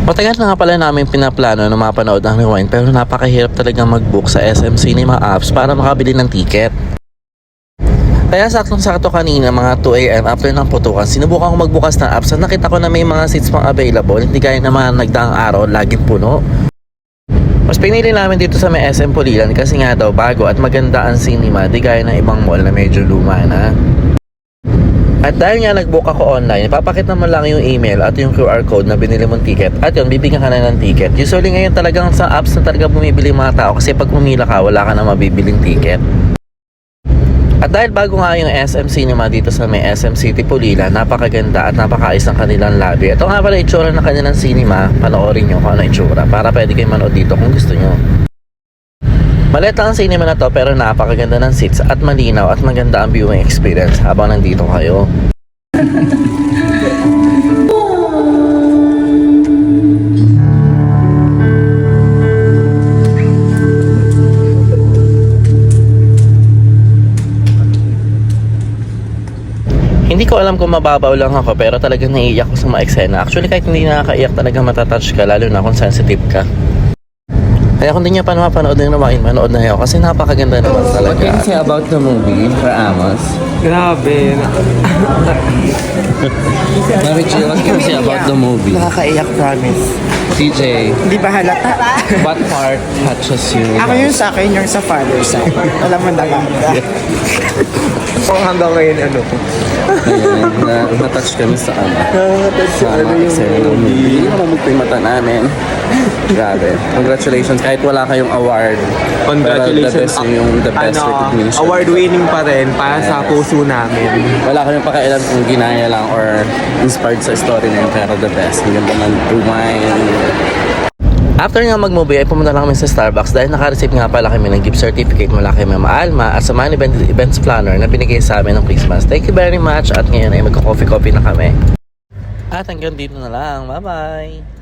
Matagal na nga pala namin pinaplano na mapanood ng Rewind pero napakahirap talaga mag-book sa SM Cinema apps para makabili ng ticket. Kaya saktong-sakto kanina mga 2 AM after ng putukan, sinubukan ko magbukas ng apps at nakita ko na may mga seats pang available, hindi gaya naman nagdaang araw, laging puno. Mas pinili namin dito sa may SM Pulilan kasi nga daw bago at maganda ang cinema, di gaya ng ibang mall na medyo luma na. At dahil nga nag-book ako online, ipapakita mo lang yung email at yung QR code na binili mong ticket. At yun, bibigyan ka na ng ticket. Usually ngayon talagang sa apps na talaga bumibili mga tao kasi pag pumila ka, wala ka na mabibiling ticket. At dahil bago nga yung SM Cinema dito sa may SM City Pulilan, napakaganda at napakaayos ng kanilang lobby. Ito nga pala itsura ng kanilang cinema, panoorin nyo kung ano itsura para pwede kayo manood dito kung gusto nyo. Maliit lang ang cinema na to pero napakaganda ng seats at malinaw at maganda ang viewing experience habang nandito kayo. Hindi ko alam kung mababaw lang ako pero talagang naiiyak ko sa mga eksena. Actually kahit hindi nakakaiyak talaga matatouch ka lalo na kung sensitive ka. Kaya kung di niya pa napapanood ng Rewind, manood na kayo kasi napakaganda naman talaga. What can you say about the movie for Amos? Grabe. Mami Chi, what can you say about the movie? Nakakaiyak, promise. CJ, Hindi ba halata? what part touches you? Ako yun sa akin, yung sa father side. Alam mo naman. Hanggang ngayon, ano ko. Ayan, na-touch kami sa ano. Sa yung movie. Hindi naman yung mata namin. Grabe. Congratulations. Kahit wala kayong award. Congratulations. The best recognition. Award-winning pa rin para sa puso namin. Wala kayong pakialam kung ginaya lang or inspired sa story na yun. Pero the best. Ang ganda man. Rewind. After nga mag-movie ay pumunta lang kami sa Starbucks dahil naka-receive nga pala kami ng gift certificate mula kay Mama Alma at sa Man Events Planner na binigay sa amin ng Christmas. Thank you very much at ngayon ay magka-coffee-coffee na kami. At hanggang dito na lang. Bye-bye!